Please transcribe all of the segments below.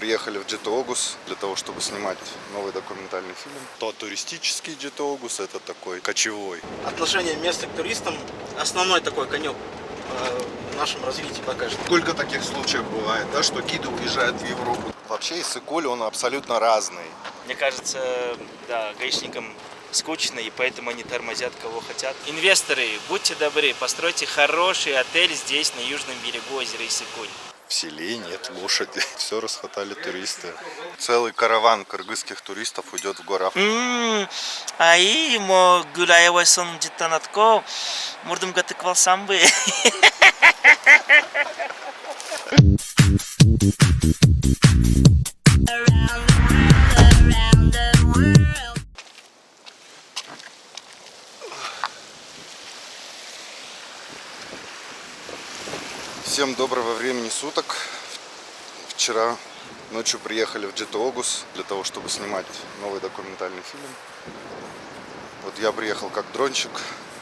приехали в Джитоогус для того, чтобы снимать новый документальный фильм. То туристический Джитоогус, это такой кочевой. Отношение места к туристам основной такой конек в нашем развитии покажет. Сколько таких случаев бывает, да, что гиды уезжают в Европу? Вообще Иссык-Куль, он абсолютно разный. Мне кажется, да, гаишникам скучно, и поэтому они тормозят кого хотят. Инвесторы, будьте добры, постройте хороший отель здесь, на южном берегу озера Иссык-Куль. В селе нет лошади, все расхватали туристы. Целый караван кыргызских туристов уйдет в горы. Ай, мо гуляевой сон где-то надко, мурдумга тыквалсам бы. Всем доброго времени суток. Вчера ночью приехали в Джитоогус для того, чтобы снимать новый документальный фильм. Вот я приехал как дрончик.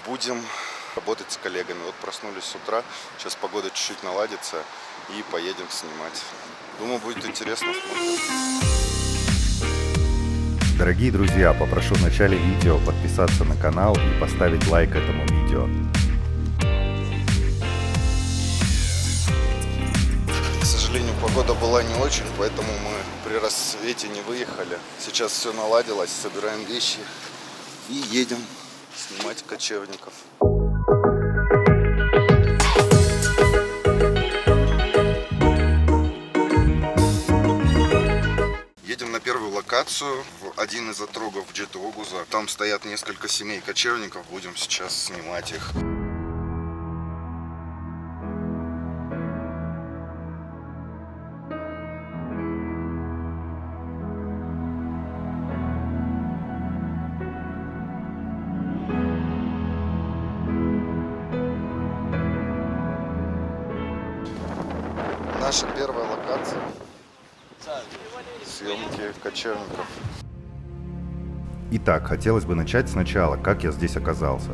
Будем работать с коллегами. Вот проснулись с утра. Сейчас погода чуть-чуть наладится и поедем снимать. Думаю, будет интересно. Дорогие друзья, попрошу в начале видео подписаться на канал и поставить лайк этому видео. К сожалению, погода была не очень, поэтому мы при рассвете не выехали. Сейчас все наладилось, собираем вещи и едем снимать кочевников. Едем на первую локацию, в один из отрогов Джитоогуза. Там стоят несколько семей кочевников, будем сейчас снимать их. Наша первая локация. Съемки кочевников. Итак, хотелось бы начать сначала, как я здесь оказался.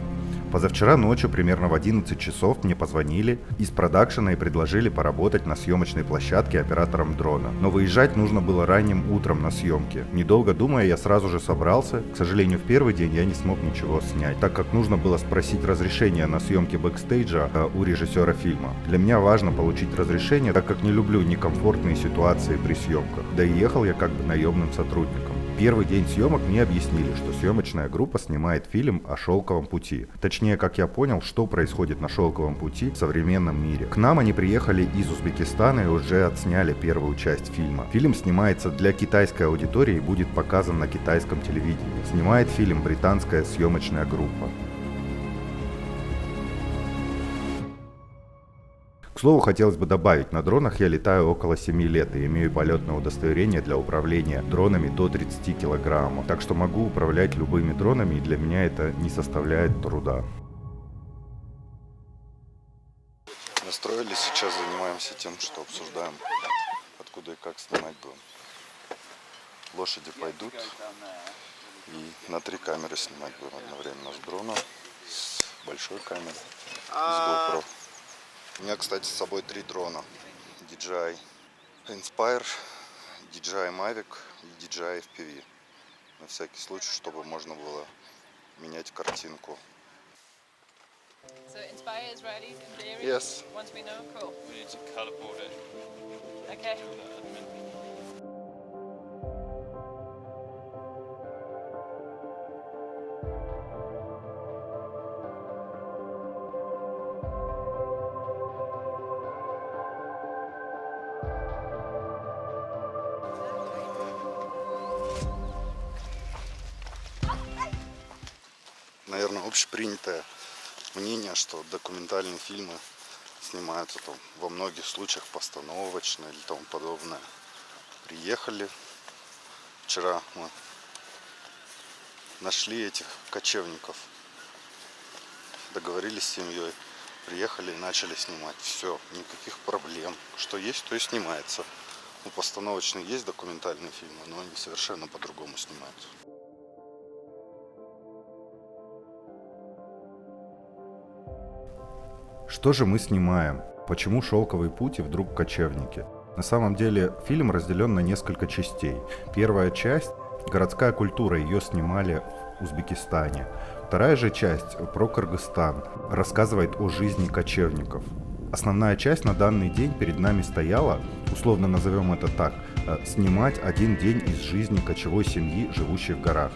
Позавчера ночью, примерно в 11 часов, мне позвонили из продакшена и предложили поработать на съемочной площадке оператором дрона. Но выезжать нужно было ранним утром на съемки. Недолго думая, я сразу же собрался. К сожалению, в первый день я не смог ничего снять, так как нужно было спросить разрешение на съемки бэкстейджа у режиссера фильма. Для меня важно получить разрешение, так как не люблю некомфортные ситуации при съемках. Да и ехал я как бы наемным сотрудником. Первый день съемок мне объяснили, что съемочная группа снимает фильм о шелковом пути. Точнее, как я понял, что происходит на шелковом пути в современном мире. К нам они приехали из Узбекистана и уже отсняли первую часть фильма. Фильм снимается для китайской аудитории и будет показан на китайском телевидении. Снимает фильм британская съемочная группа. К слову, хотелось бы добавить, на дронах я летаю около 7 лет и имею полетное удостоверение для управления дронами до 30 килограммов. Так что могу управлять любыми дронами, и для меня это не составляет труда. Настроились, сейчас занимаемся тем, что обсуждаем, откуда и как снимать будем. Лошади пойдут, и на 3 камеры снимать будем одновременно с дрона, с большой камерой, с GoPro. У меня, кстати, с собой 3 дрона. DJI Inspire, DJI Mavic и DJI FPV. На всякий случай, чтобы можно было менять картинку. So Inspire is ready in theory? Yes. Once we know, cool. We need to colorboard it. Okay. Наверное, общепринятое мнение, что документальные фильмы снимаются там во многих случаях постановочно или тому подобное. Приехали. Вчера мы нашли этих кочевников. Договорились с семьей. Приехали и начали снимать. Все, никаких проблем. Что есть, то и снимается. Ну, постановочные есть документальные фильмы, но они совершенно по-другому снимаются. Что же мы снимаем? Почему шелковый путь и вдруг кочевники? На самом деле фильм разделен на несколько частей. Первая часть – городская культура, ее снимали в Узбекистане. Вторая же часть про Кыргызстан, рассказывает о жизни кочевников. Основная часть на данный день перед нами стояла, условно назовем это так, снимать один день из жизни кочевой семьи, живущей в горах.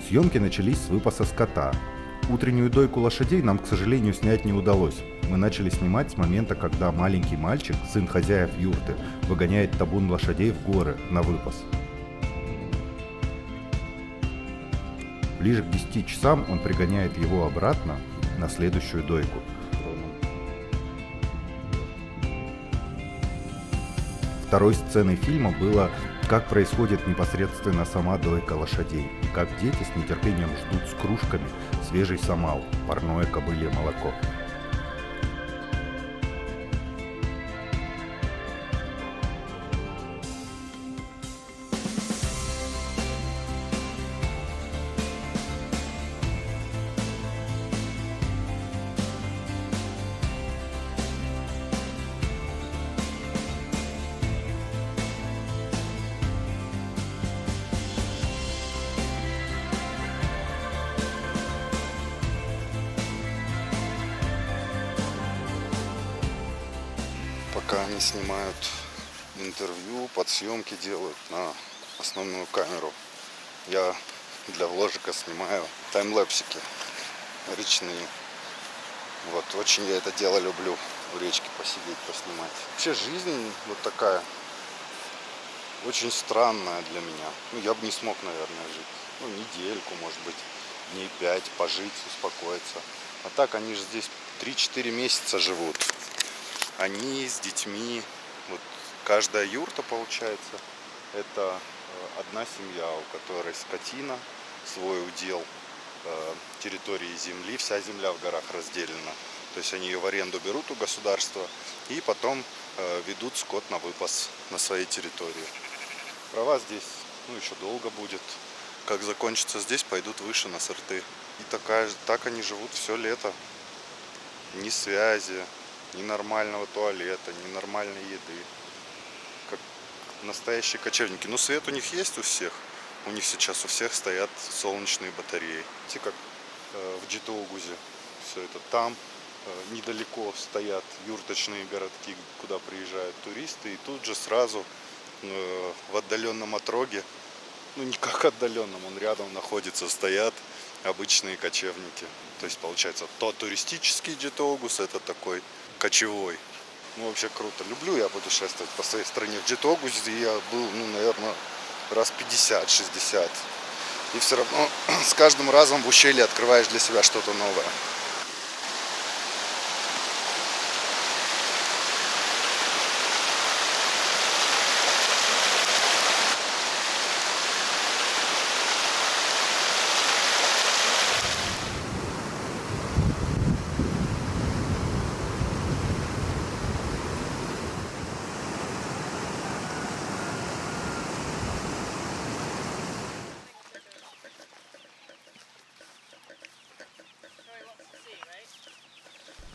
Съемки начались с выпаса скота. Утреннюю дойку лошадей нам, к сожалению, снять не удалось. Мы начали снимать с момента, когда маленький мальчик, сын хозяев юрты, выгоняет табун лошадей в горы на выпас. Ближе к 10 часам он пригоняет его обратно на следующую дойку. Второй сценой фильма было, как происходит непосредственно сама дойка лошадей, и как дети с нетерпением ждут с кружками свежий самал, парное кобылье молоко. Пока они снимают интервью, подсъемки делают на основную камеру, я для вложика снимаю таймлэпсики речные. Вот, очень я это дело люблю. В речке посидеть, поснимать. Вообще жизнь вот такая, очень странная для меня. Ну, я бы не смог, наверное, жить. Ну, недельку, может быть, дней 5 пожить, успокоиться. А так они же здесь 3-4 месяца живут. Они с детьми, вот каждая юрта, получается, это одна семья, у которой скотина, свой удел, территории земли, вся земля в горах разделена. То есть они ее в аренду берут у государства и потом ведут скот на выпас на своей территории. Права здесь, ну, еще долго будет. Как закончится здесь, пойдут выше на сорты. И так они живут все лето. Ни связи, ни нормального туалета, ни нормальной еды. Как настоящие кочевники. Но свет у них есть у всех. У них сейчас у всех стоят солнечные батареи. Видите, как в Джитоугузе все это там. Недалеко стоят юрточные городки, куда приезжают туристы. И тут же сразу в отдаленном отроге, ну не как отдаленном, он рядом находится, стоят обычные кочевники. То есть получается, то туристический Джитоугуз, это такой кочевой. Ну вообще круто. Люблю я путешествовать по своей стране. В Джитоугузе я был, ну, наверное, раз 50-60. И все равно с каждым разом в ущелье открываешь для себя что-то новое.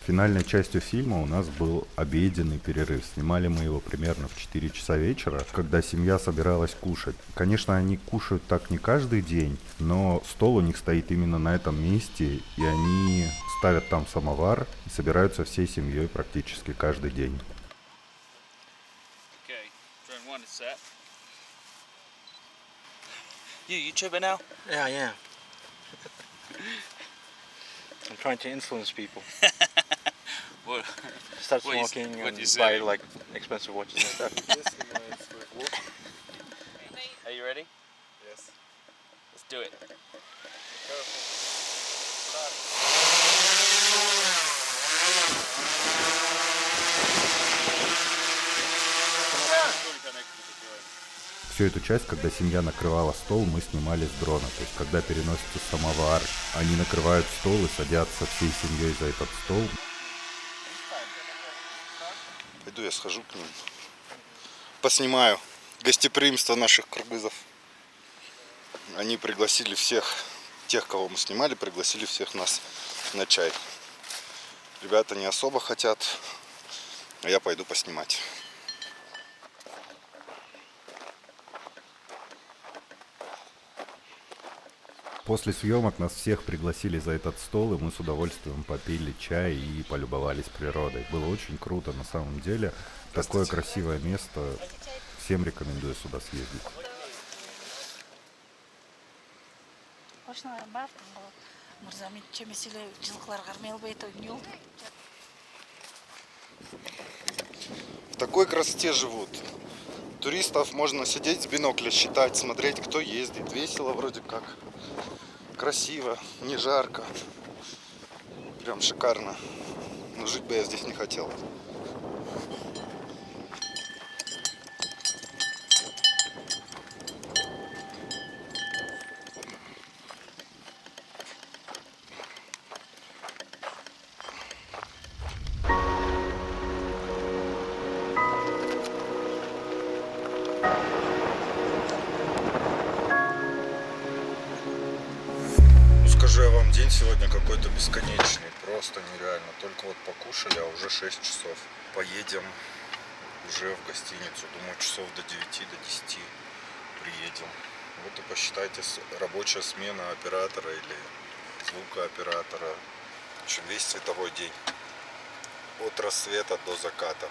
Финальной частью фильма у нас был обеденный перерыв. Снимали мы его примерно в 4 часа вечера, когда семья собиралась кушать. Конечно, они кушают так не каждый день, но стол у них стоит именно на этом месте, и они ставят там самовар и собираются всей семьей практически каждый день. Okay, drone 1 is set. You YouTuber now? Yeah, yeah. I'm trying to influence people. What? Start What you- smoking what and you buy say? like expensive watches and stuff. Are you ready? Yes. Let's do it. Всю эту часть, когда семья накрывала стол, мы снимали с дрона. То есть, когда переносится самовар, они накрывают стол и садятся всей семьей за этот стол. Пойду я схожу к ним. Поснимаю гостеприимство наших кыргызов. Они пригласили всех, тех, кого мы снимали, пригласили всех нас на чай. Ребята не особо хотят, а я пойду поснимать. После съемок нас всех пригласили за этот стол, и мы с удовольствием попили чай и полюбовались природой. Было очень круто, на самом деле. Такое красивое место. Всем рекомендую сюда съездить. В такой красоте живут. Туристов можно сидеть с бинокля, считать, смотреть, кто ездит. Весело вроде как. Красиво, не жарко. Прям шикарно. Но жить бы я здесь не хотел. Скажу я вам, день сегодня какой-то бесконечный, просто нереально. Только вот покушали, а уже 6 часов. Поедем уже в гостиницу, думаю, часов до 9, до 10 приедем. Вот и посчитайте, рабочая смена оператора или звукооператора. В общем, весь световой день. От рассвета до заката.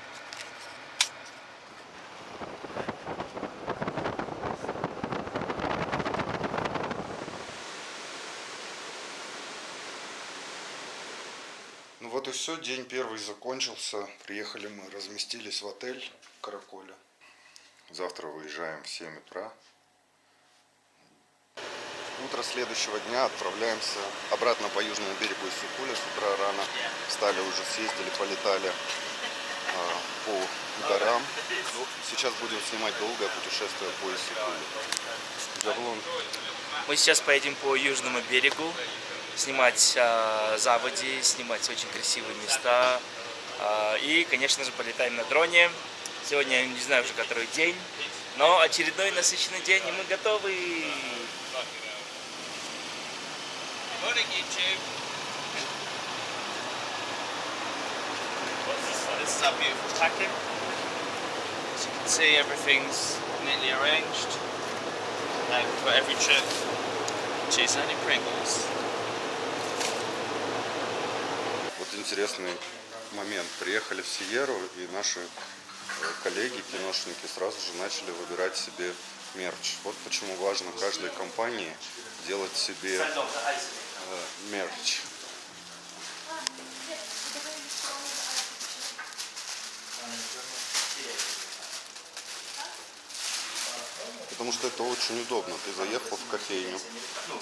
Ну вот и все, день первый закончился. Приехали мы, разместились в отель Караколя. Завтра выезжаем в 7 утра. Утро следующего дня отправляемся обратно по южному берегу Иссык-Куля. С утра рано встали, уже съездили, полетали по горам. Сейчас будем снимать долгое путешествие по Иссык-Кулю. Габлон. Мы сейчас поедем по южному берегу, снимать заводи, снимать очень красивые места. И, конечно же, полетаем на дроне. Сегодня, я не знаю уже который день, но очередной насыщенный день, и мы готовы. Morning, YouTube. This is our beautiful packing. As you can see, everything's neatly arranged. And for every trip, cheese only Pringles. Вот интересный момент. Приехали в Сиерру, и наши коллеги, киношники, сразу же начали выбирать себе мерч. Вот почему важно каждой компании делать себе мерч. Потому что это очень удобно. Ты заехал в кофейню,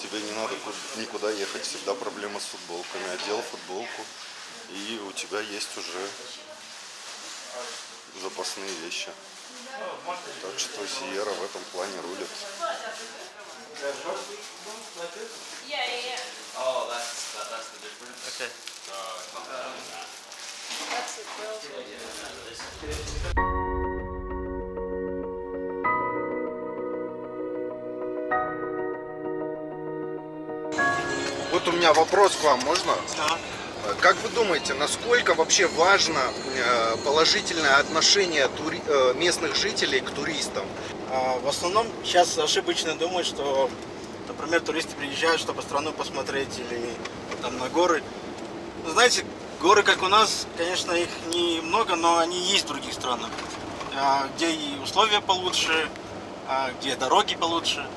тебе не надо никуда ехать, всегда проблема с футболками. Одел футболку, и у тебя есть уже запасные вещи. Так что Сиерра в этом плане рулит. Oh, that's the difference. Okay. That's the grill. Вот у меня вопрос к вам, можно? Да. Как вы думаете, насколько вообще важно положительное отношение местных жителей к туристам? В основном сейчас ошибочно думают, что, например, туристы приезжают, чтобы страну посмотреть или там на горы. Знаете, горы, как у нас, конечно, их немного, но они есть в других странах, где и условия получше, где дороги получше.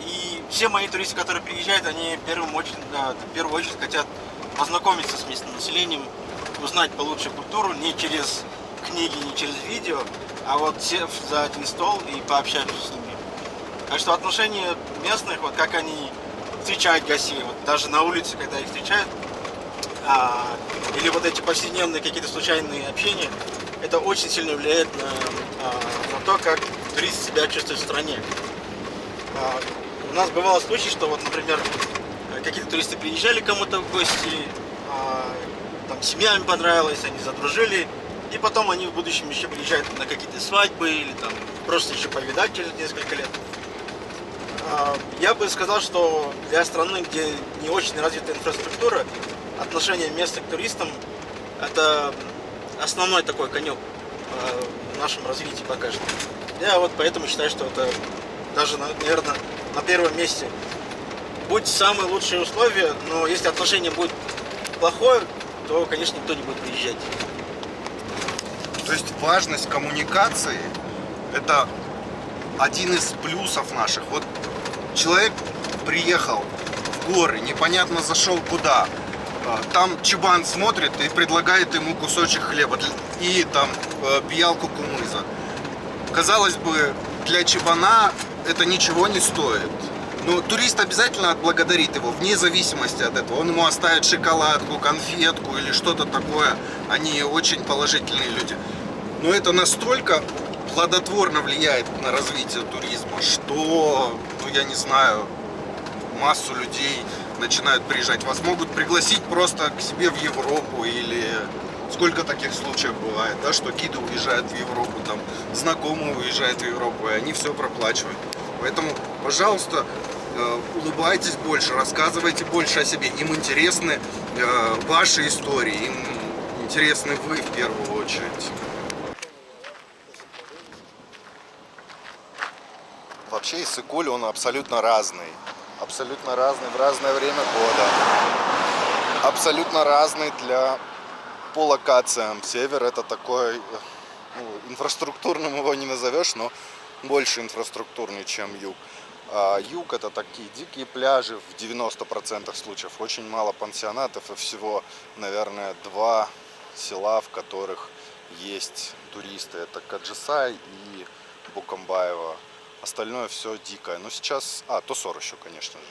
И все мои туристы, которые приезжают, они в первую очередь хотят познакомиться с местным населением, узнать получше культуру, не через книги, не через видео, а вот сев за один стол и пообщаться с ними. Так что отношения местных, вот как они встречают гостей, вот даже на улице, когда их встречают, или вот эти повседневные какие-то случайные общения, это очень сильно влияет на то, как турист себя чувствует в стране. У нас бывало случай, что вот, например, какие-то туристы приезжали кому-то в гости, там семья им понравилась, они задружили, и потом они в будущем еще приезжают на какие-то свадьбы или там просто еще повидать через несколько лет. Я бы сказал, что для страны, где не очень развита инфраструктура, отношение местных к туристам – это основной такой конек в нашем развитии пока что. Я вот поэтому считаю, что это даже, наверное, на первом месте будь самые лучшие условия, но если отношение будет плохое, то, конечно, никто не будет приезжать. То есть важность коммуникации – это один из плюсов наших. Вот человек приехал в горы, непонятно зашел куда. Там чебан смотрит и предлагает ему кусочек хлеба и там пиалку кумыза. Казалось бы, для чебана это ничего не стоит. Но турист обязательно отблагодарит его, вне зависимости от этого. Он ему оставит шоколадку, конфетку или что-то такое. Они очень положительные люди. Но это настолько плодотворно влияет на развитие туризма, что, ну я не знаю, массу людей начинают приезжать. Вас могут пригласить просто к себе в Европу, или сколько таких случаев бывает, да, что гиды уезжают в Европу, там знакомые уезжают в Европу, и они все проплачивают. Поэтому, пожалуйста, улыбайтесь больше, рассказывайте больше о себе. Им интересны ваши истории, им интересны вы в первую очередь. Вообще Иссык-Куль, он абсолютно разный. Абсолютно разный в разное время года. Абсолютно разный по локациям. Север это такой, ну, инфраструктурным его не назовешь, но больше инфраструктурный, чем юг. А юг это такие дикие пляжи в 90% случаев. Очень мало пансионатов и всего, наверное, 2 села, в которых есть туристы. Это Каджисай и Букамбаево. Остальное все дикое. Но сейчас... Тосор еще, конечно же.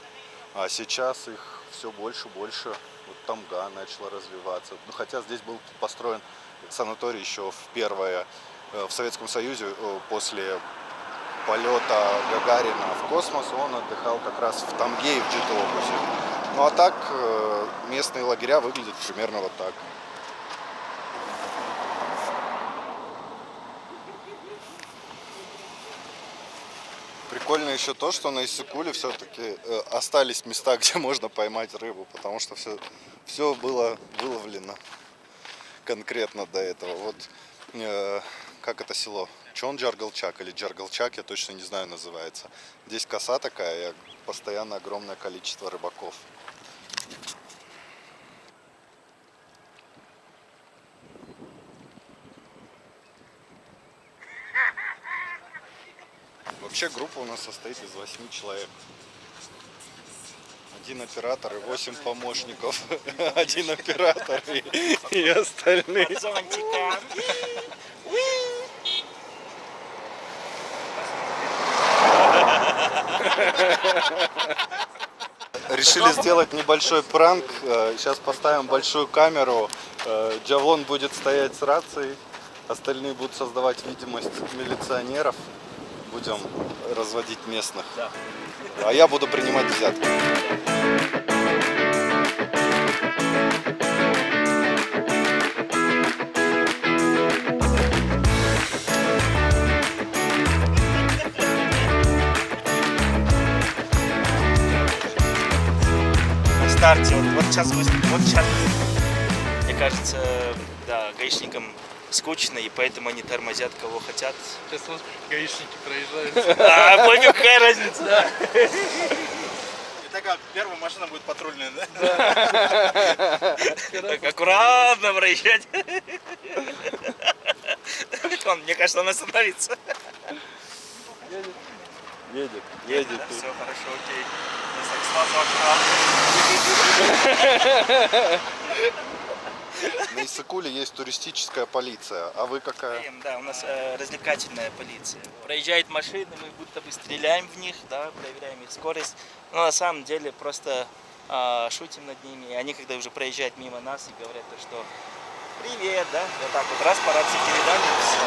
А сейчас их все больше и больше. Вот Тамга начала развиваться. Ну, хотя здесь был построен санаторий еще в Советском Союзе после полета Гагарина в космос. Он отдыхал как раз в Тамге и в Джитоопусе. Ну а так местные лагеря выглядят примерно вот так. Прикольно еще то, что на Иссык-Куле все-таки остались места, где можно поймать рыбу, потому что все было выловлено конкретно до этого. Вот как это село? Чон-Джаргалчак или Джаргалчак, я точно не знаю, называется. Здесь коса такая, и постоянно огромное количество рыбаков. Вообще группа у нас состоит из 8 человек. 1 оператор и 8 помощников. 1 оператор и остальные. Решили сделать небольшой пранк. Сейчас поставим большую камеру. Джавлон будет стоять с рацией. Остальные будут создавать видимость милиционеров. Будем разводить местных. Да. А я буду принимать взятки. На старте, вот сейчас, мне кажется, да, гаишникам скучно, и поэтому они тормозят кого хотят. Сейчас вот гаишники проезжают. Понял, какая разница, да? Итак, первая машина будет патрульная, да? Так аккуратно проезжать. Мне кажется, он остановится. Едет. Да, все хорошо, окей. Сразу аккуратно. На Иссык-Куле есть туристическая полиция, а вы какая? Да, у нас развлекательная полиция. Проезжают машины, мы будто бы стреляем в них, да, проверяем их скорость. Но на самом деле просто шутим над ними. И они, когда уже проезжают мимо нас и говорят, что привет, да, вот так вот раз по рации передали, и все.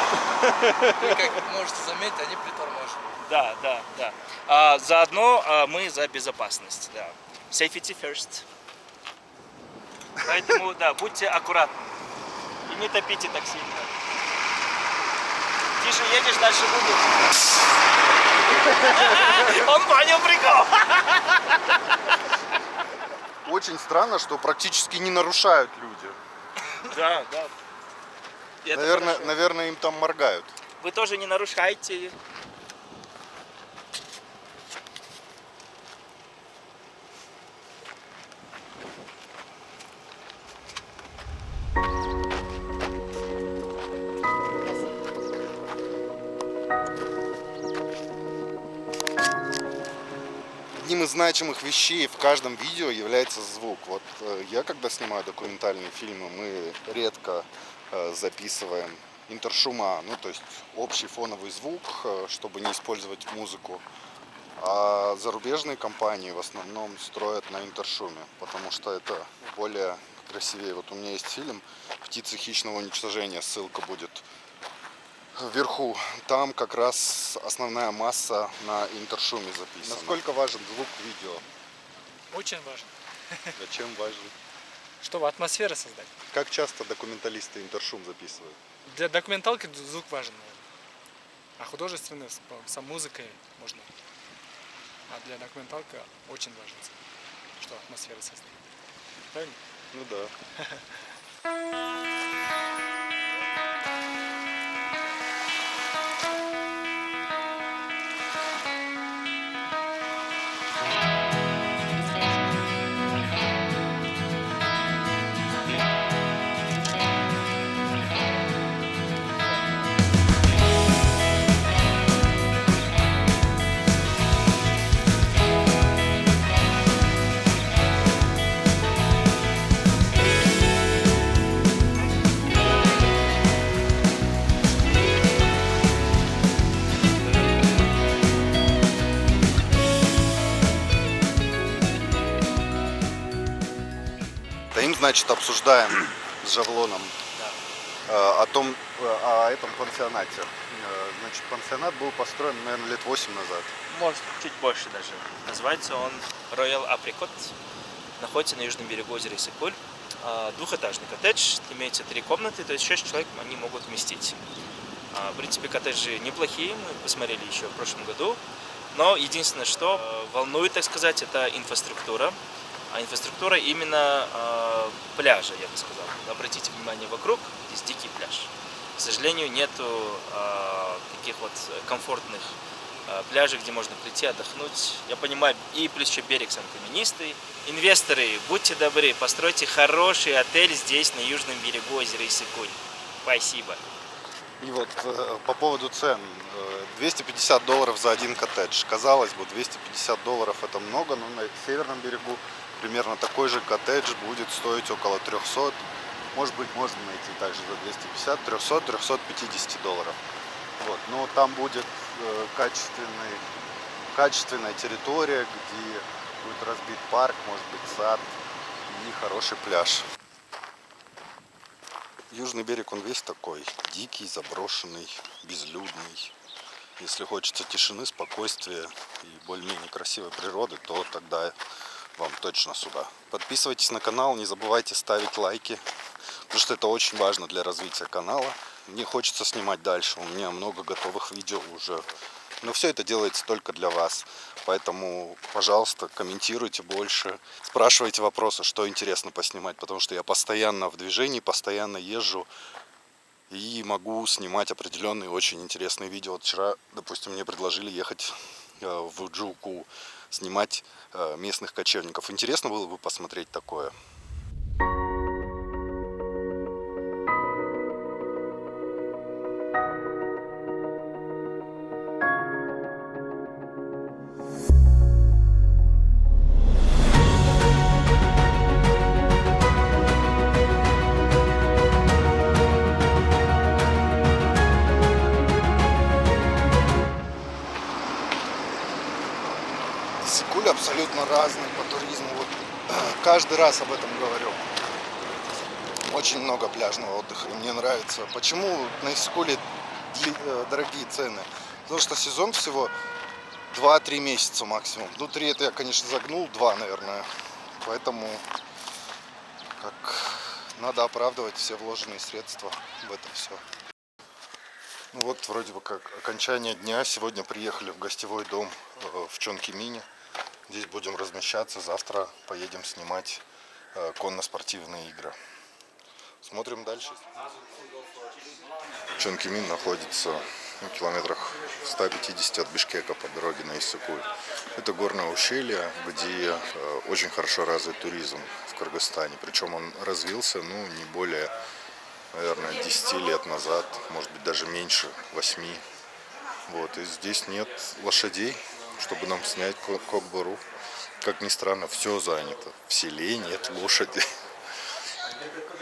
Вы, как можете заметить, они притормаживают. Да. Заодно мы за безопасность, да. Safety first. Поэтому, да, будьте аккуратны и не топите так сильно. Тише едешь, дальше буду. Он понял прикол. Очень странно, что практически не нарушают люди. Да. Наверное, им там моргают. Вы тоже не нарушайте. одним из значимых вещей в каждом видео является звук. Вот я когда снимаю документальные фильмы, мы редко записываем интершума, ну то есть общий фоновый звук, чтобы не использовать музыку. А зарубежные компании в основном строят на интершуме, потому что это более красивее. Вот у меня есть фильм «Птицы хищного уничтожения», ссылка будет вверху. Там как раз основная масса на интершуме записана. Насколько важен звук в видео? Очень важно. Зачем важен? Чтобы атмосферу создать. Как часто документалисты интершум записывают? Для документалки звук важен, наверное. А художественный с музыкой можно. А для документалки очень важен звук, что атмосфера создать. Правильно? Ну да. Стоим, значит, обсуждаем с Жавлоном о этом пансионате. Значит, пансионат был построен, наверное, лет 8 назад. Может, чуть больше даже. Называется он Royal Apricot. Находится на южном берегу озера Иссык-Куль. Двухэтажный коттедж, имеется 3 комнаты, то есть 6 человек они могут вместить. В принципе, коттеджи неплохие, мы посмотрели еще в прошлом году. Но единственное, что волнует, так сказать, это инфраструктура. А инфраструктура именно пляжа, я бы сказал. Обратите внимание, вокруг здесь дикий пляж. К сожалению, нету таких вот комфортных пляжей, где можно прийти отдохнуть. Я понимаю, и плюс еще берег сам каменистый. Инвесторы, будьте добры, постройте хороший отель здесь, на южном берегу озера Иссык-Куль. Спасибо. И вот по поводу цен. $250 за один коттедж. Казалось бы, $250 это много, но на северном берегу примерно такой же коттедж будет стоить около 300. Может быть, можно найти также за 250, 300, $350. Вот. Но там будет качественная территория, где будет разбит парк, может быть, сад и хороший пляж. Южный берег, он весь такой дикий, заброшенный, безлюдный. Если хочется тишины, спокойствия и более-менее красивой природы, то тогда вам точно сюда. Подписывайтесь на канал, не забывайте ставить лайки, потому что это очень важно для развития канала. Мне хочется снимать дальше, у меня много готовых видео уже. Но все это делается только для вас. Поэтому, пожалуйста, комментируйте больше, спрашивайте вопросы, что интересно поснимать, потому что я постоянно в движении, постоянно езжу и могу снимать определенные очень интересные видео. Вот вчера, допустим, мне предложили ехать в Джуку, снимать местных кочевников. Интересно было бы посмотреть такое. Иссык-Куль абсолютно разный по туризму. Вот, каждый раз об этом говорю. Очень много пляжного отдыха, и мне нравится. Почему на Иссык-Куле дорогие цены? Потому что сезон всего 2-3 месяца максимум. Ну, 3 это я, конечно, загнул, 2, наверное. Поэтому надо оправдывать все вложенные средства в это все. Ну вот, вроде бы как окончание дня. Сегодня приехали в гостевой дом в Чонкимине. Здесь будем размещаться. Завтра поедем снимать конно-спортивные игры. Смотрим дальше. Чонкимин находится в километрах в 150 от Бишкека по дороге на Иссык-Куль. Это горное ущелье, где очень хорошо развит туризм в Кыргызстане. Причем он развился, не более, наверное, 10 лет назад, может быть, даже меньше, 8. Вот, и здесь нет лошадей. чтобы нам снять Кокбуру. Как ни странно, все занято. В селе нет лошади.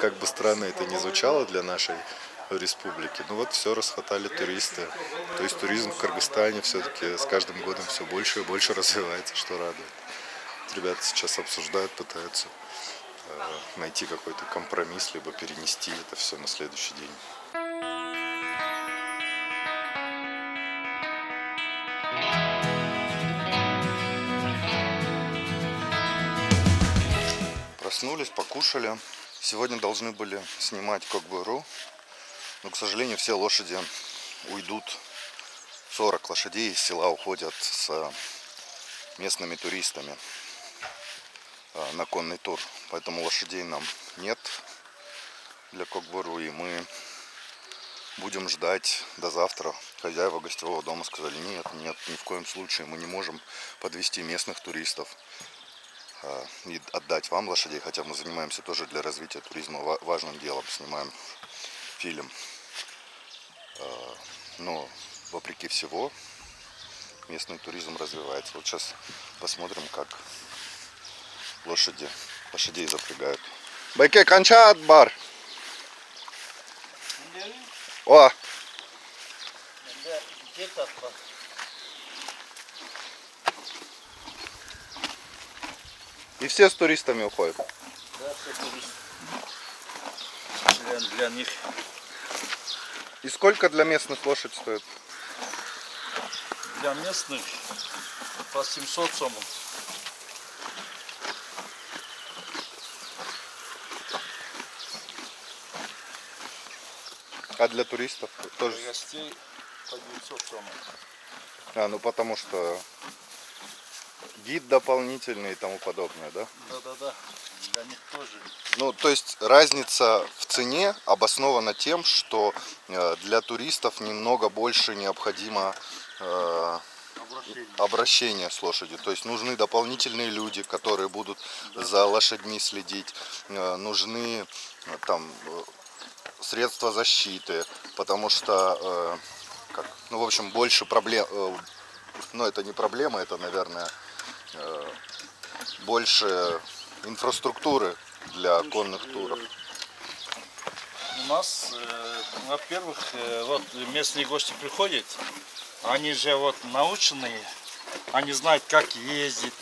Как бы странно это ни звучало для нашей республики, но вот все расхватали туристы. То есть туризм в Кыргызстане все-таки с каждым годом все больше и больше развивается, что радует. Ребята сейчас обсуждают, пытаются найти какой-то компромисс, либо перенести это все на следующий день. Проснулись, покушали. Сегодня должны были снимать Кокбуру, но, к сожалению, все лошади уйдут. 40 лошадей из села уходят с местными туристами на конный тур. Поэтому лошадей нам нет для Кокбуру, и мы будем ждать до завтра. Хозяева гостевого дома сказали: нет, ни в коем случае мы не можем подвести местных туристов и отдать вам лошадей, хотя мы занимаемся тоже для развития туризма важным делом, снимаем фильм. Но вопреки всего местный туризм развивается. Вот сейчас посмотрим, как лошадей запрягают. Байке кончат бар. О! И все с туристами уходят. Да, все туристы. Для них. И сколько для местных лошадь стоит? Для местных по 700 сомов. А для туристов тоже? Для гостей по 900 сомов. Ну потому что гид дополнительный и тому подобное, да? Да. Для них тоже. Ну, то есть разница в цене обоснована тем, что для туристов немного больше необходимо обращение с лошадью. То есть нужны дополнительные люди, которые будут за лошадьми следить, нужны там средства защиты, потому что, в общем, больше проблем, но это не проблема, это, наверное, больше инфраструктуры для конных туров. У нас, во-первых, вот местные гости приходят, они же вот наученные, они знают, как ездить,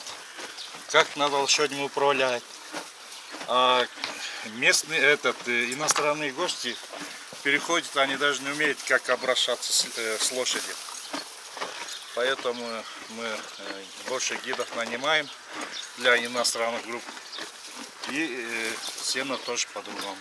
как надо лошадью управлять. А местные, иностранные гости переходят, они даже не умеют, как обращаться с лошадью. Поэтому мы больше гидов нанимаем для иностранных групп. И цены тоже по-другому.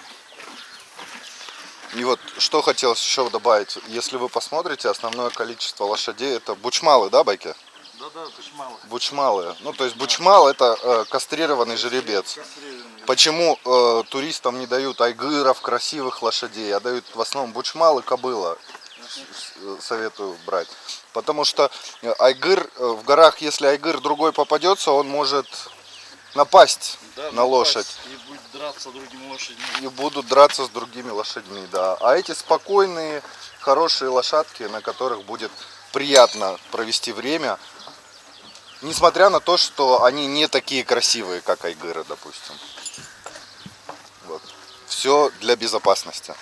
И вот что хотелось еще добавить. Если вы посмотрите, основное количество лошадей это бучмалы, да, Байке? Да, бучмалы. Бучмалы. Ну, то есть бучмал это кастрированный жеребец. Почему туристам не дают айгыров, красивых лошадей, а дают в основном бучмал и кобыла? Советую брать. Потому что айгыр в горах, если айгыр другой попадется, он может напасть на лошадь. И будет драться с другими лошадьми. И будут драться с другими лошадьми, да. А эти спокойные, хорошие лошадки, на которых будет приятно провести время, несмотря на то, что они не такие красивые, как айгыры, допустим. Вот. Все для безопасности.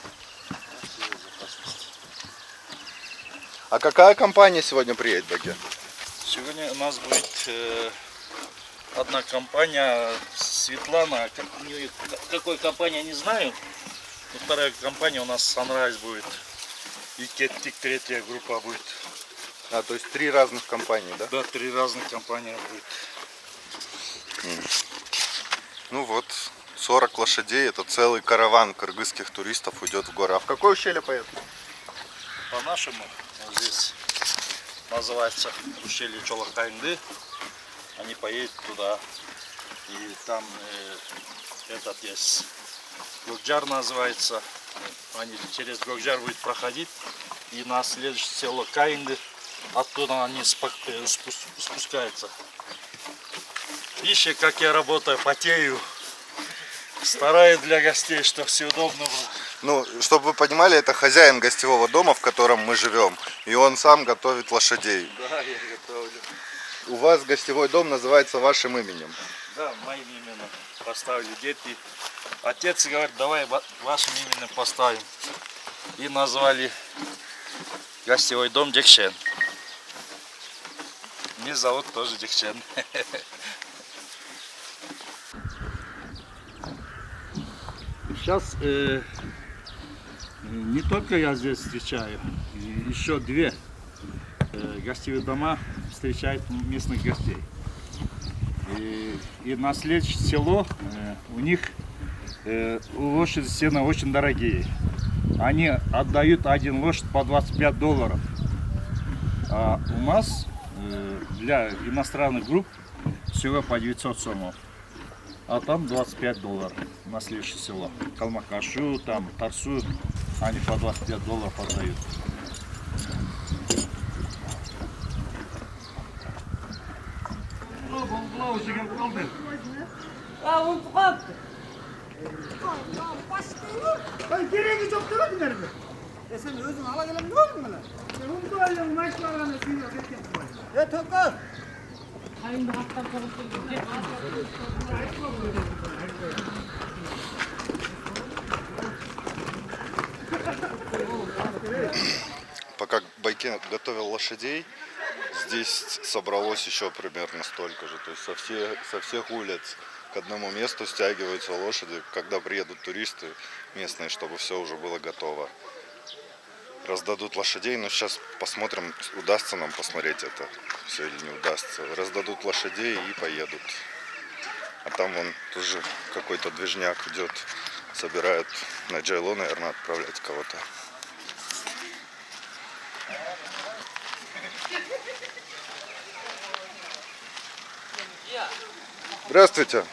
А какая компания сегодня приедет, Баге? Сегодня у нас будет одна компания, Светлана, какой компания не знаю, но вторая компания у нас Sunrise будет, и Кеттик третья группа будет. То есть 3 разных компании, да? Да, 3 разных компании будет. Ну вот, 40 лошадей, это целый караван кыргызских туристов уйдет в горы. А в какое ущелье поедут? По-нашему, вот здесь называется ущелье Чолакайнды. Они поедут туда, и там этот есть Гокджар называется. Они через Гокджар будут проходить, и на следующее село Кайнды, оттуда они спускаются. Видите, как я работаю, потею, стараюсь для гостей, чтобы все удобно было. Ну, чтобы вы понимали, это хозяин гостевого дома, в котором мы живем, и он сам готовит лошадей. Да, я готовлю. поставлю. У вас гостевой дом называется вашим именем. Да, моим именем поставили дети. Отец говорит, давай вашим именем поставим. И назвали гостевой дом Декшен. Меня зовут тоже Декшен. Сейчас не только я здесь встречаю, еще две гостевые дома встречают местных гостей. И на следующее село у них лошади сено очень дорогие. Они отдают один лошадь по $25. А у нас для иностранных групп всего по 900 сомов. А там $25 на следующее село. Калмакашу, там Тарсу, они по $25 отдают. Gereği çok demediler mi? Sen özün hala gelen ne oldu mu lan? Sen onu koyuyorsun, maçlarla sürüyor, ya Tokar. Пока Байке готовил лошадей, здесь собралось еще примерно столько же. То есть со всех улиц к одному месту стягиваются лошади, когда приедут туристы местные, чтобы все уже было готово. Раздадут лошадей, но сейчас посмотрим, удастся нам посмотреть это все или не удастся. Раздадут лошадей и поедут. А там вон тоже какой-то движняк идет, собирают на Джайло, наверное, отправлять кого-то. Здравствуйте.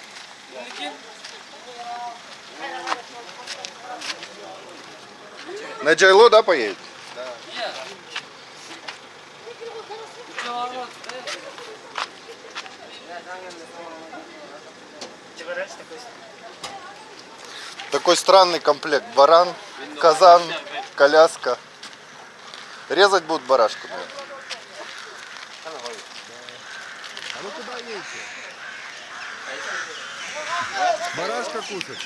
На Джайло, да, поедет? Такой странный комплект. Баран, казан, коляска. Резать будут барашку, наверное. А вы куда едете? Барашка кушать.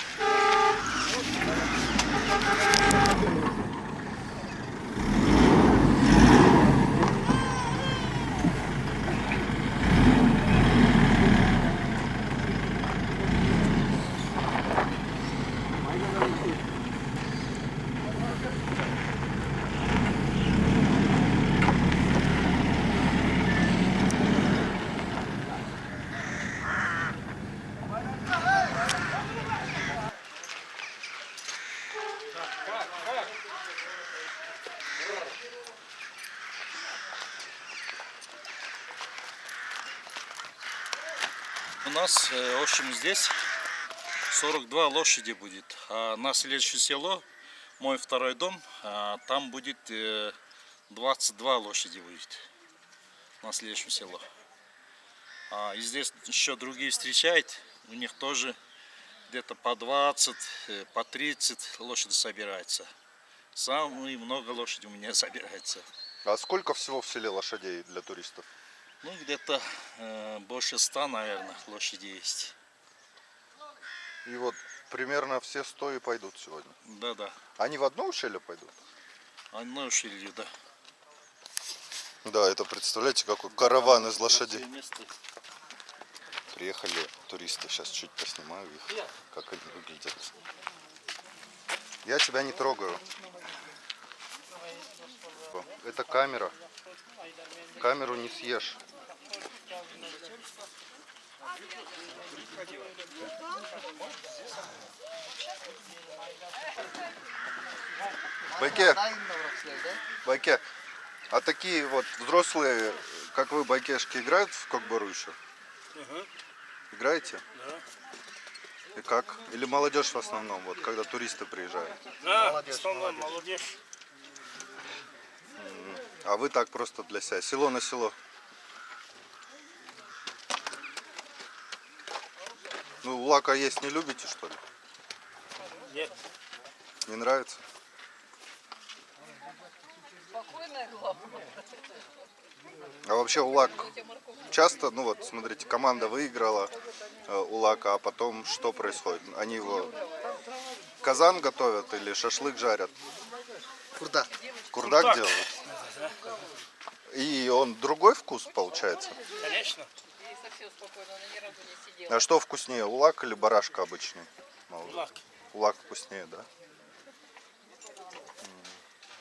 У нас, в общем, здесь 42 лошади будет. А на следующее село, мой второй дом, там будет 22 лошади будет. На следующее село. И здесь еще другие встречают. У них тоже где-то по 20, по 30 лошади собирается. Самое много лошадей у меня собирается. А сколько всего в селе лошадей для туристов? Ну, где-то больше 100, наверное, лошадей есть. И вот примерно все 100 и пойдут сегодня. Да. Они в одно ущелье пойдут? Одно ущелье, да. Да, это представляете, какой караван из лошадей. Приехали туристы, сейчас чуть поснимаю их, как они выглядят. Я тебя не трогаю. Это камера. Камеру не съешь. Байке, а такие вот взрослые, как вы, байкешки, играют в кокбару еще? Играете? Да. И как? Или молодежь в основном, вот, когда туристы приезжают? Да, в основном молодежь. А вы так просто для себя, село на село? Ну, лака есть не любите, что ли? Нет. Не нравится? Спокойная главное. А вообще УЛАК часто, ну вот, смотрите, команда выиграла УЛАКа, а потом что происходит? Они его казан готовят или шашлык жарят? Курдак. Курдак делают? И он другой вкус получается? Конечно. А что вкуснее, УЛАК или барашка обычный? УЛАК. УЛАК вкуснее, да?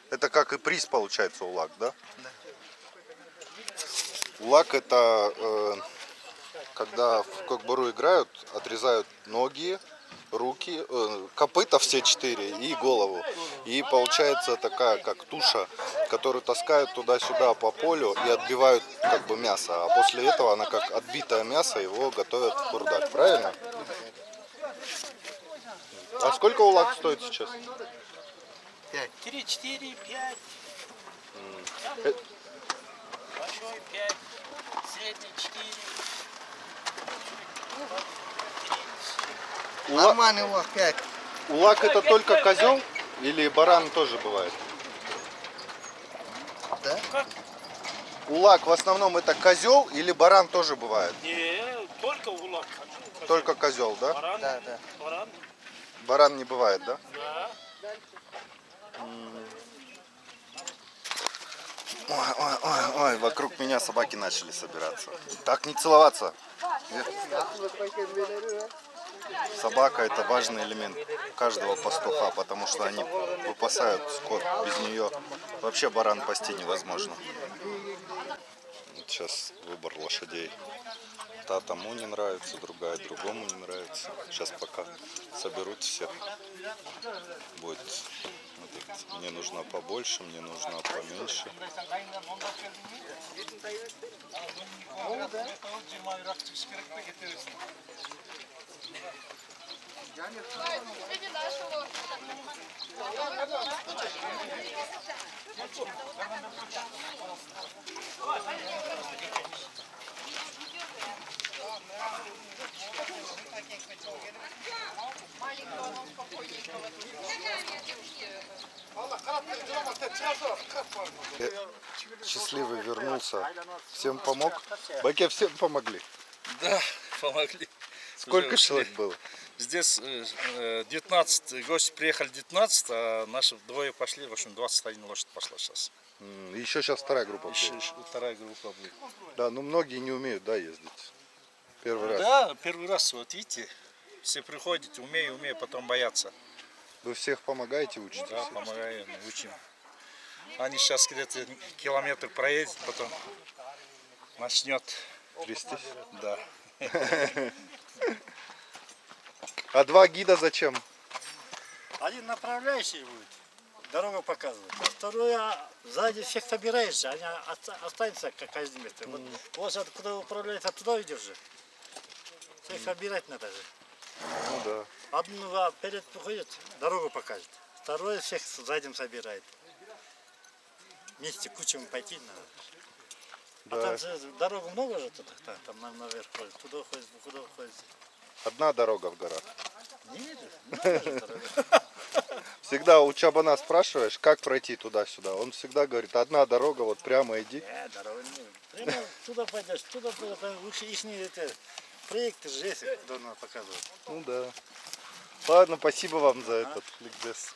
Это как и приз получается УЛАК, да? Да. УЛАК это когда в кокбуру играют, отрезают ноги, руки, копыта все 4 и голову. И получается такая как туша, которую таскают туда-сюда по полю и отбивают как бы мясо. А после этого она как отбитое мясо, его готовят в курдак, правильно? А сколько УЛАК стоит сейчас? 3, 4, 5. Большой 5. Средний 4. Нормальный УЛАК 5. УЛАК это только козел или баран тоже бывает? Да? УЛАК в основном это козел или баран тоже бывает? Не, только УЛАК. Только козел, да? Баран. Да, да. Баран. Баран не бывает, да? Да. Ой, ой, ой, ой, вокруг меня собаки начали собираться. Так не целоваться. Собака это важный элемент каждого пастуха, потому что они выпасают скот. Без нее вообще баран пасти невозможно. Вот сейчас выбор лошадей. Та тому не нравится, другая другому не нравится. Сейчас пока соберут всех. Будет. Вот, мне нужно побольше, мне нужно поменьше. Счастливый вернулся. Всем помог. Баке всем помогли. Да, помогли. Сколько Уже человек ушли. было? Здесь 19, гости приехали 19, а наши двое пошли, в общем 21 лошадь пошла сейчас. Еще сейчас вторая группа. Еще будет. вторая группа будет. Да, ну многие не умеют, да, ездить. Первый раз. Да, первый раз, вот видите, все приходят, умею, потом боятся. Вы всех помогаете, учите? Да, помогаем, учим. Они сейчас где-то километр проедет, потом начнет. Трястись? Да. А два гида зачем? Один направляющий будет, дорогу показывает. А второй сзади всех собираешься, они останутся как каждый место. Вот лошадь куда управляется, туда идешь же. Всех собирать надо же. Ну да. Один вперед выходит, дорогу покажет. Второй всех сзади собирает. Вместе кучами пойти надо. Да. А там же дорогу много же тут, там наверх ходит. Туда ходит, куда ходит. Одна дорога в горах. Нет, много же дорога. Всегда у Чабана спрашиваешь, как пройти туда-сюда. Он всегда говорит, одна дорога, вот прямо иди. Дорога нет. Прямо туда пойдешь, туда пойдешь. Лучше их проекты же есть, куда надо показывать. Ну да. Ладно, спасибо вам за этот ликбез.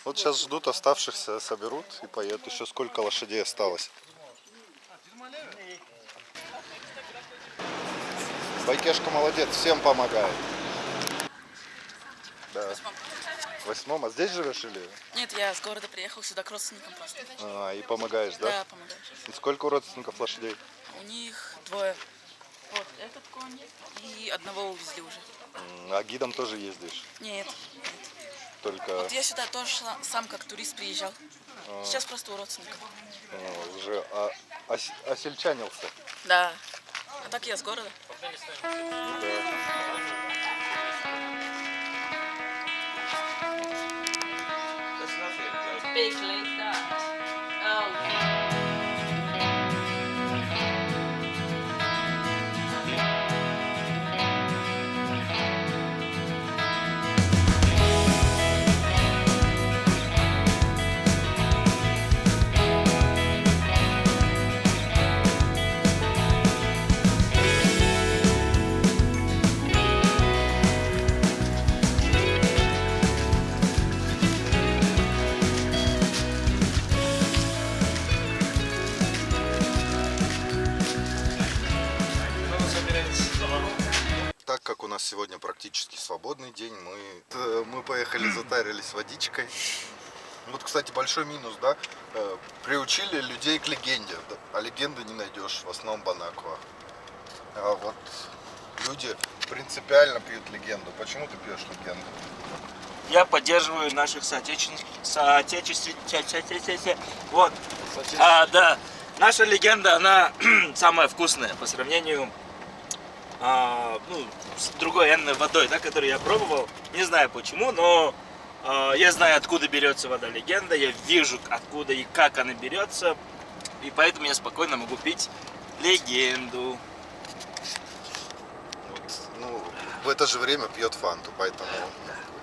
Вот сейчас ждут оставшихся, соберут и поедут. Еще сколько лошадей осталось. Байкешка молодец, всем помогает. Да. В 8-м? А здесь живешь или? Нет, я с города приехал сюда к родственникам просто. И помогаешь, да? Да, помогаю. И сколько у родственников лошадей? У них 2. Вот этот конь и одного увезли уже. А гидом тоже ездишь? Нет. Только Вот я сюда тоже сам как турист приезжал. Сейчас просто у родственников. уже осельчанился. Да. А так я с города. Big like that. Так как у нас сегодня практически свободный день, мы поехали, затарились водичкой. Вот, кстати, большой минус, да, приучили людей к легенде, а легенды не найдешь, в основном Бонаква. А вот люди принципиально пьют легенду. Почему ты пьешь легенду? Я поддерживаю наших соотечественников. Вот. Да. Наша легенда, она самая вкусная по сравнению с другой энной водой, да, которую я пробовал. Не знаю почему, но я знаю, откуда берется вода легенда. Я вижу, откуда и как она берется. И поэтому я спокойно могу пить легенду. Ну, в это же время пьет фанту, поэтому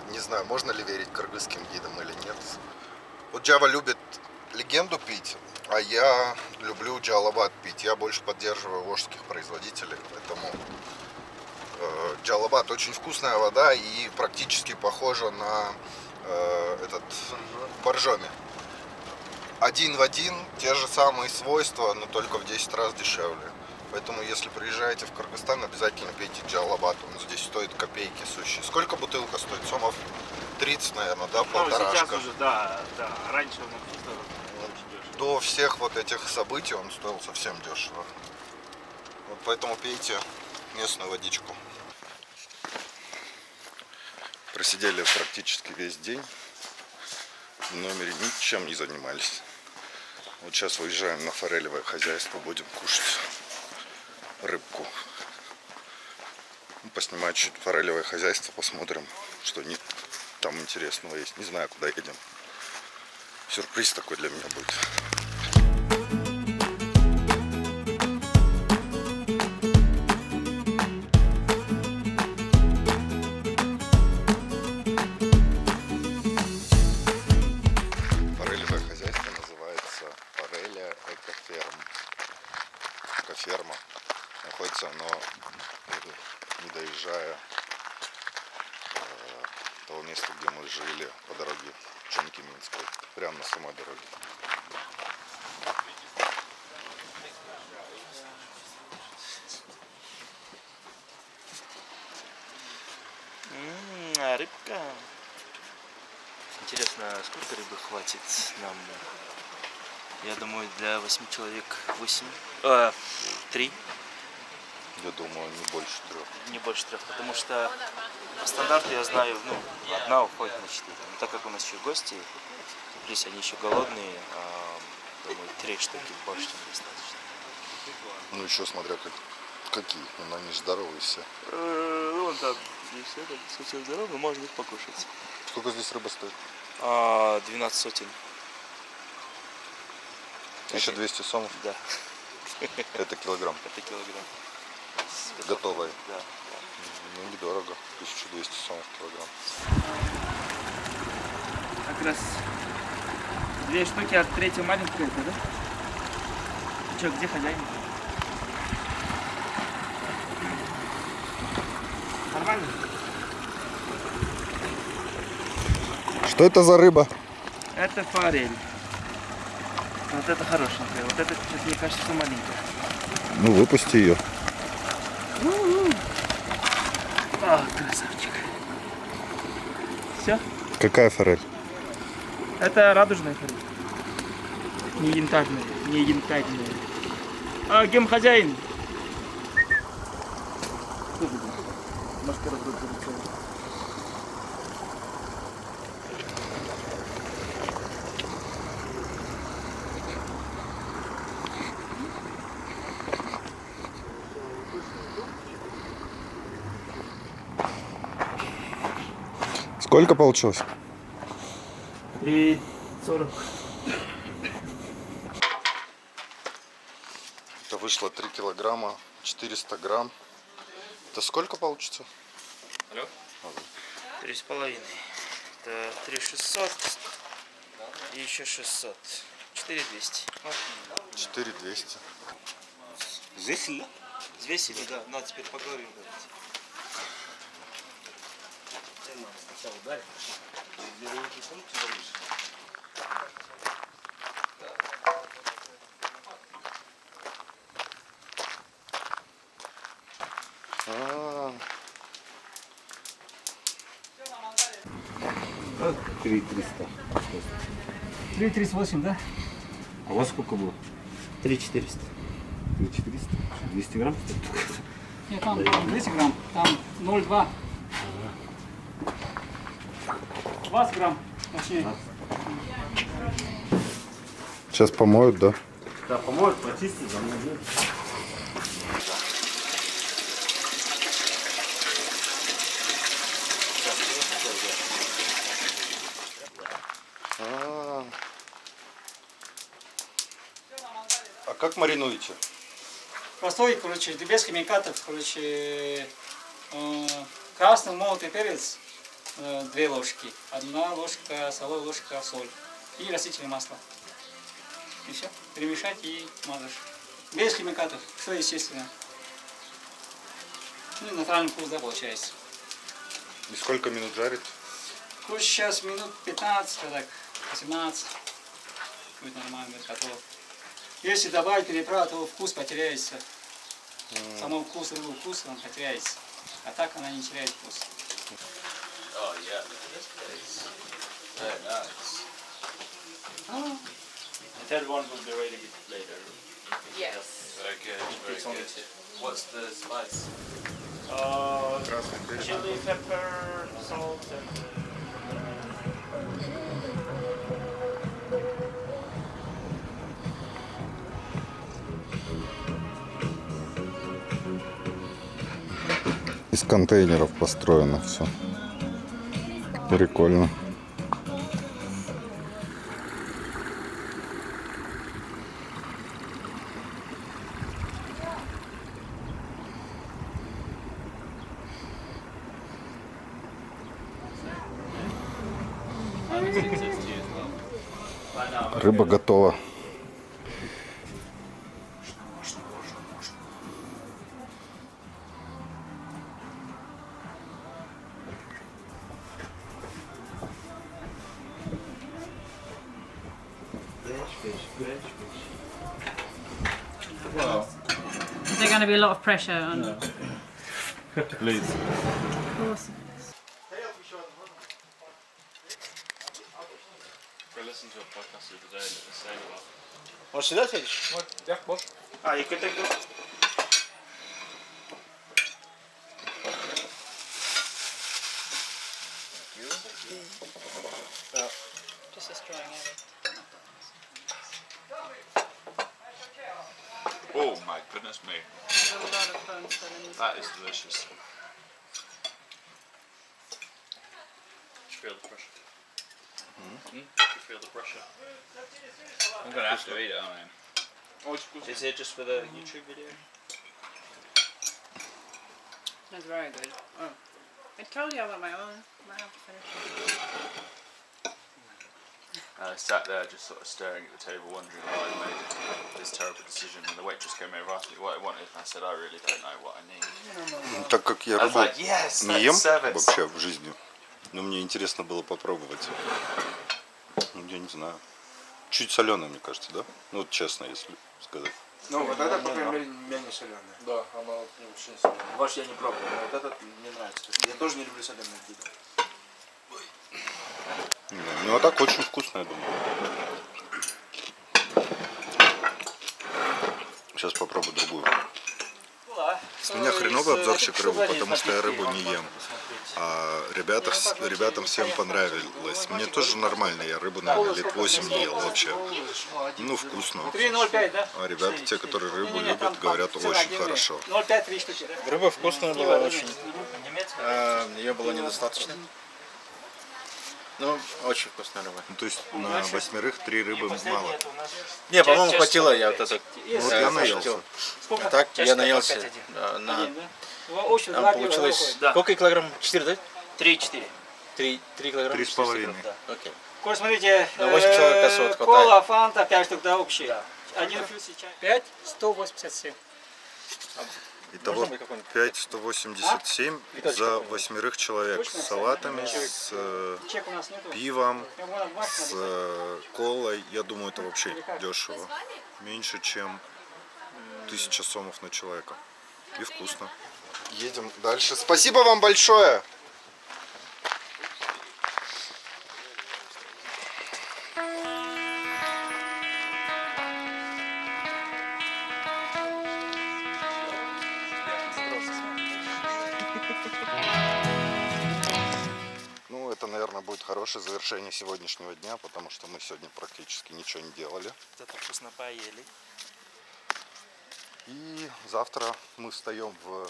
не знаю, можно ли верить кыргызским гидам или нет. Вот Джава любит легенду пить, а я люблю Джалабад пить. Я больше поддерживаю волжских производителей, поэтому Джалабад очень вкусная вода и практически похожа на этот боржоми. Один в один, те же самые свойства, но только в 10 раз дешевле. Поэтому, если приезжаете в Кыргызстан, обязательно пейте Джалабад. Он здесь стоит копейки сущие. Сколько бутылка стоит? Сомов 30, наверное, да? Полторашка. Сейчас уже, да. Раньше он вообще стоил очень дешево. До всех вот этих событий он стоил совсем дешево. Вот поэтому пейте местную водичку. Просидели практически весь день. В номере ничем не занимались. Вот сейчас выезжаем на форелевое хозяйство, будем кушать рыбку. Поснимать чуть форелевое хозяйство, посмотрим, что там интересного есть. Не знаю, куда едем. Сюрприз такой для меня будет. Форелевое хозяйство называется Фореля Экоферм. Экоферма. Находится оно, не доезжая того места, где мы жили по дороге Чонки-Минской, прямо на самой дороге. Рыбка. Интересно, сколько рыбы хватит нам? Я думаю, для 8 человек 3. Я думаю, не больше 3. Не больше 3, потому что по стандарту я знаю, одна уходит на 4. Но так как у нас еще гости, плюс они еще голодные, думаю, 3 штуки больше, чем достаточно. Ну еще смотря какие, но они же здоровые все. Вон там, здесь совсем здоровый, можно их покушать. Сколько здесь рыба стоит? 12 сотен. 1200 сомов? Да. Это килограмм? Это килограмм. Готовая? Да. Ну, недорого. 1200 сомов килограмм. Как раз 2 штуки от третьего маленького, это, да? Че, где хозяин? Нормально? Что это за рыба? Это форель. Вот это хорошенькая. Вот это, сейчас, мне кажется, маленькая. Ну, выпусти ее. Красавчик. Все? Какая форель? Это радужная форель. Не янтарная. Не янтарная. Гем хозяин. Сколько получилось? 3,40. Это вышло 3 килограмма, 400 грамм. Это сколько получится? Алло? 3,5. Это 3,600 и еще 600. 4,200. 4,200. Взвесили? Взвесили, да. Надо теперь поговорим. А, 3,38, да? А у вас сколько было? 3400. 400? 200 грамм? Нет, там 200 грамм, там 0,2. 20 грамм, точнее. сейчас помоют, да? Да, помоют, почистить, замножить. А как маринуете? Простой, короче, без химикатов, короче, красный молотый перец, 2 ложки, 1 ложка, столовая ложка соль и растительное масло. И все, перемешать и мажешь. Без химикатов, все естественно. Ну и натуральный вкус, да, получается. И сколько минут жарить? Короче, сейчас минут 15, так, 18. Будет нормально, будет готово. Если добавить переправу, то вкус потеряется. Само вкус рыбы, вкус он потеряется. А так она не теряет вкус. Oh yeah, very nice. The third one will be ready later. Yes. Very good, very good. What's the spice? Chili, pepper, salt, and. Из контейнеров построено все. Прикольно. Рыба готова. There's going to be a lot of pressure on. Please. Of course. I listened to a podcast the other day that was saying about. Можешь сюда сядешь? Да, можешь. А, you can take this. Just destroying everything. Oh my goodness me, There's a lot of bones still in this. that is delicious. Did you feel the pressure? Did you feel the pressure? I'm gonna have to eat it, aren't I? Is it just for the YouTube video? That's very good. Oh. I told you I want my own. I have to finish it. I sat there just sort of staring at the table, wondering why I made this terrible decision. And the waitress came over, asked me what I wanted, and I said, I really don't know what I need. Так как я I was рыбу like, yes, не that's ем service. вообще в жизни, но мне интересно было попробовать. Ну, я не знаю. Чуть соленая, мне кажется, да? Ну, вот честно, если сказать. Ну, вот это, по крайней мере, менее соленое. Да, она не очень сильная. Ваш я не пробовал, но вот этот мне нравится. Я тоже не люблю соленые блюда. Ну, а так очень вкусно, я думаю. Сейчас попробую другую. С меня хреновый обзорщик рыбы, потому что я рыбу не ем. А ребятам всем понравилось. Мне тоже нормально, я рыбу, наверное, лет 8 не ел вообще. Ну, вкусно. 3,05, да? А ребята, те, которые рыбу любят, говорят, очень хорошо. 0,5, 3 штуки, да? Рыба вкусная была очень. Ее было недостаточно. Ну, очень вкусная рыба. Ну, то есть на 8 3 рыбы мало. Не, по-моему, хватило, я вот это. Ну, вот я наелся. Сколько? Так, я наелся. Там получилось. Сколько килограмм? 4, да? 3-4. 3 килограмма? 3,5. Окей. Короче, смотрите, На 8 человек косот хватает. кола, фанта, 5 штук, да, общие. Да. Один плюс чай. 5, 187. Итого 5,187 за 8 человек. С салатами, с Чек у нас нету. пивом, с колой. Я думаю, это вообще дешево. Меньше, чем 1000 сомов на человека. И вкусно. едем дальше. Спасибо вам большое! Ну, это, наверное, будет хорошее завершение сегодняшнего дня, потому что мы сегодня практически ничего не делали. Зато вкусно поели. И завтра мы встаем в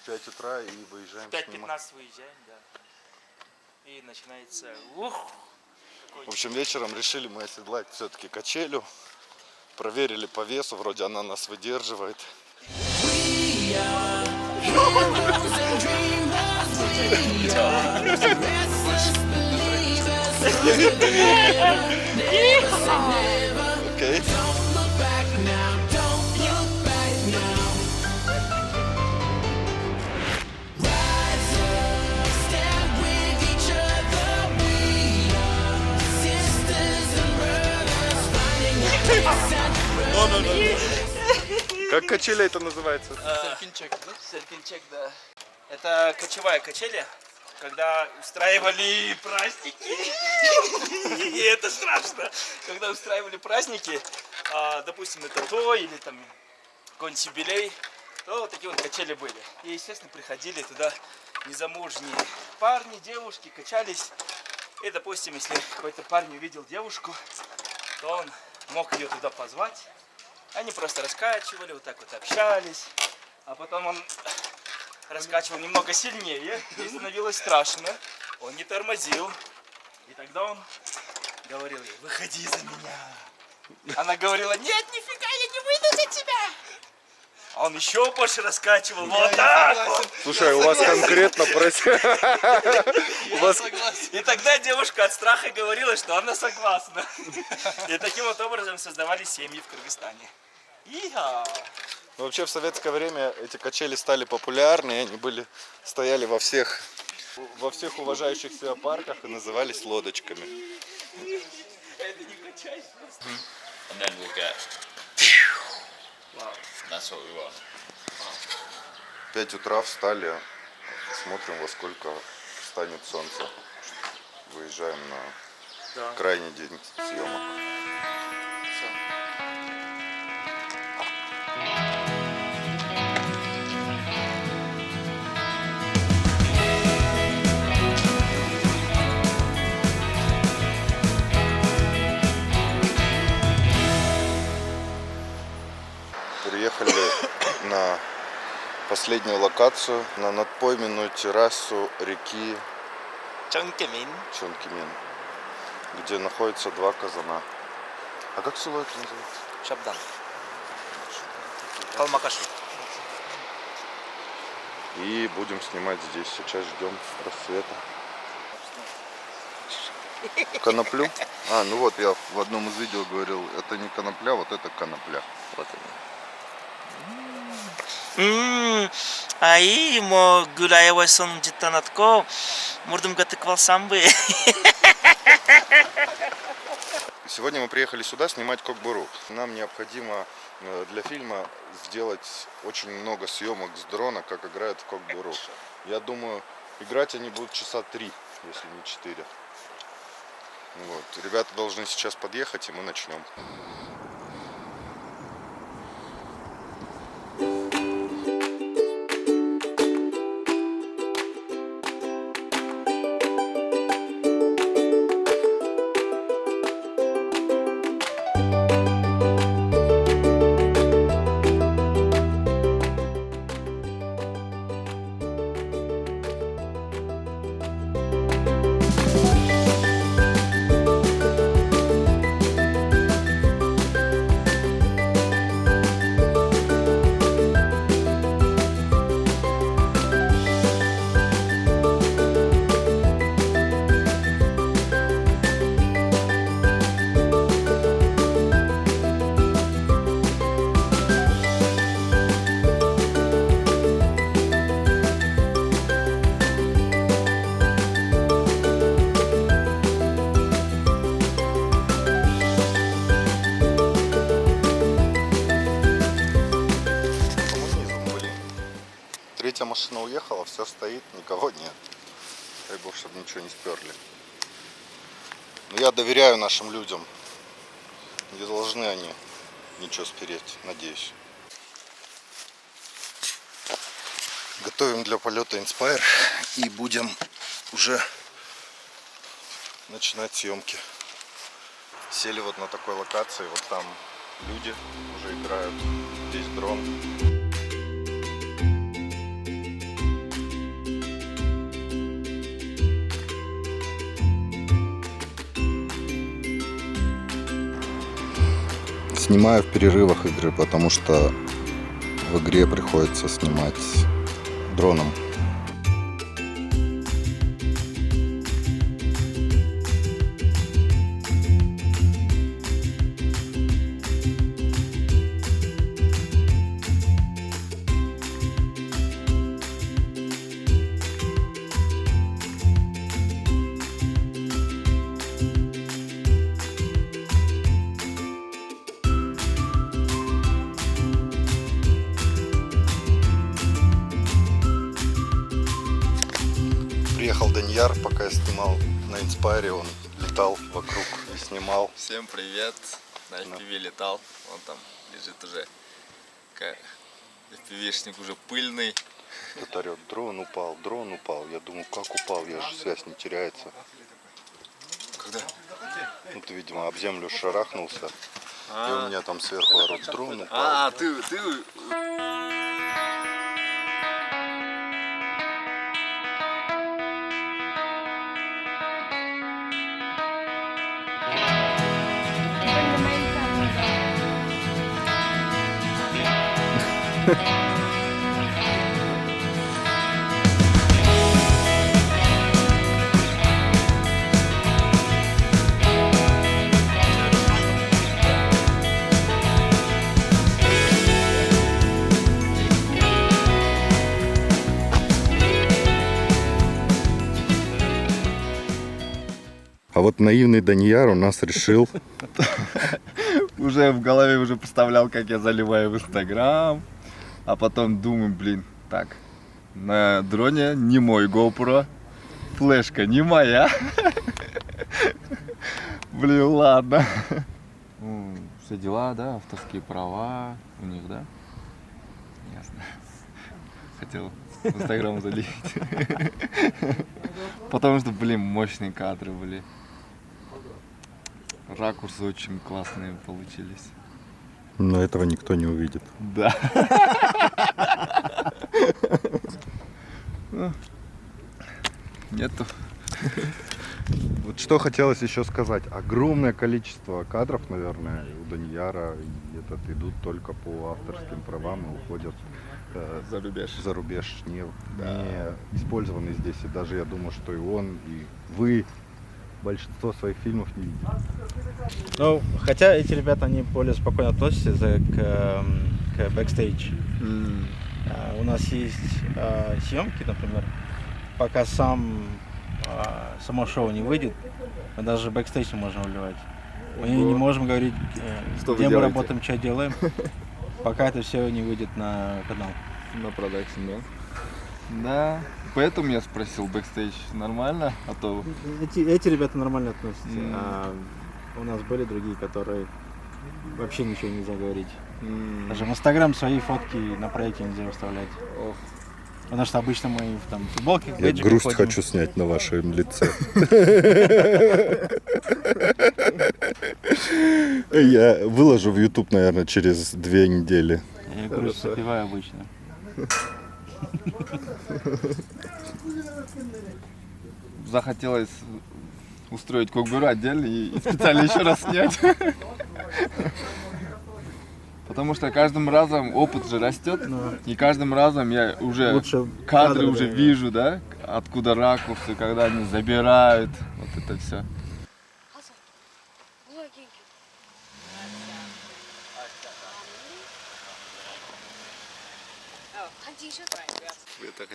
5 утра и выезжаем. В 5:15 выезжаем, да. И начинается... Ух! В общем, вечером решили мы оседлать все-таки качелю. Проверили по весу, вроде она нас выдерживает. Окей. Как качеля это называется? Серфинчек, да? Серфинчек, да. Это кочевая качеля, когда устраивали праздники. И это страшно. Когда устраивали праздники, допустим, это то или там какой-нибудь юбилей, то вот такие вот качели были. И, естественно, приходили туда незамужние парни, девушки, качались. И, допустим, если какой-то парень увидел девушку, то он мог ее туда позвать. Они просто раскачивали, вот так вот общались. А потом он раскачивал немного сильнее, и становилось страшно. Он не тормозил. И тогда он говорил ей: выходи за меня. Она говорила: нет, нифига, я не выйду за тебя. А он еще больше раскачивал. Вот так вот. Слушай, у вас конкретно И тогда девушка от страха говорила, что она согласна. И таким вот образом создавали семьи в Кыргызстане. Вообще в советское время эти качели стали популярны, и они стояли во всех уважающих себя парках и назывались лодочками. Это не качай. And then we'll get. That's what we want. 5 утра встали, смотрим, во сколько встанет солнце. Выезжаем на крайний день съемок. Приехали на последнюю локацию, на надпойменную террасу реки Чонкимин, где находятся 2 казана. А как село это называется? Шабдан. Калмакашу. И будем снимать здесь. Сейчас ждем рассвета. Коноплю? Ну вот я в одном из видео говорил, это не конопля, вот это конопля. Вот Ай, мо гуляя вайсон джитанатко, мурдум гатыквалсам бы. Сегодня мы приехали сюда снимать Кокбуру. Нам необходимо для фильма сделать очень много съемок с дрона, как играют в Кокбуру. Я думаю, играть они будут часа 3, если не 4. Вот. Ребята должны сейчас подъехать, и мы начнем. Третья машина уехала, все стоит, никого нет. Дай бог, чтобы ничего не сперли. Но я доверяю нашим людям. Не должны они ничего спереть, надеюсь. Готовим для полета Inspire и будем уже начинать съемки. Сели вот на такой локации, вот там люди уже играют, здесь дрон. Снимаю в перерывах игры, потому что в игре приходится снимать дроном. Приехал Данияр, пока я снимал на Inspire, он летал вокруг и снимал. Всем привет, на FPV летал, он там лежит уже, FPV-шник уже пыльный. Кто-то орет, дрон упал, дрон упал. Я думаю, как упал, я же связь не теряется. Когда? Ну ты, видимо, об землю шарахнулся, и у меня там сверху орут, дрон упал. А, ты... А вот наивный Данияр у нас решил... Уже в голове уже представлял, как я заливаю в Инстаграм. А потом думаю, блин, так, на дроне не мой GoPro, флешка не моя. Блин, ладно. Все дела, да, авторские права у них, да? Ясно. Хотел в Инстаграм залить. Потому что, блин, мощные кадры были. Ракурсы очень классные получились. Но этого никто не увидит. Да. Нету. Вот что хотелось еще сказать. Огромное количество кадров, наверное, у Данияра идут только по авторским правам и уходят за рубеж. За рубеж, не использованы здесь. И даже я думаю, что и он, и вы большинство своих фильмов не видели. Ну, хотя эти ребята, они более спокойно относятся к бэкстейдж. У нас есть съемки, например, пока само шоу не выйдет, мы даже бэкстейдж не можем вливать. Мы не можем говорить, где мы работаем, что делаем, пока это все не выйдет на канал. На продакшн, да? Да, поэтому я спросил, бэкстейдж нормально, а то... Эти ребята нормально относятся, а у нас были другие, которые вообще ничего нельзя говорить. Даже в Инстаграм свои фотки на проекте нельзя выставлять. Потому что обычно мы в футболке, я грусть хочу снять на вашем лице. Я выложу в YouTube, наверное, через 2 недели. Я грусть запиваю обычно. Захотелось устроить кокбюро отдельно и специально еще раз снять. Потому что каждым разом опыт же растет, и каждым разом я уже лучше кадры уже вижу, да, откуда ракурсы, когда они забирают, вот это все.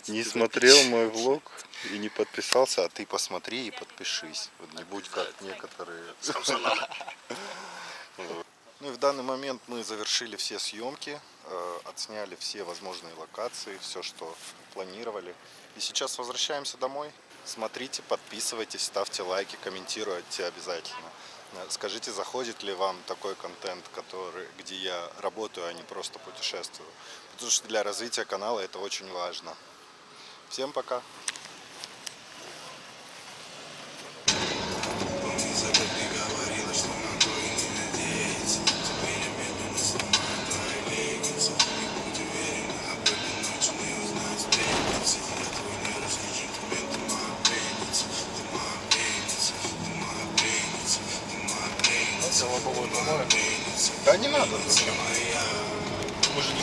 Не смотрел мой влог и не подписался, а ты посмотри и подпишись. Вот не будь как некоторые. Ну и в данный момент мы завершили все съемки. отсняли все возможные локации, все, что планировали. И сейчас возвращаемся домой. Смотрите, подписывайтесь, ставьте лайки, комментируйте обязательно. Скажите, заходит ли вам такой контент, где я работаю, а не просто путешествую. Потому что для развития канала это очень важно. Всем пока! Да не надо, зачем? Мы же не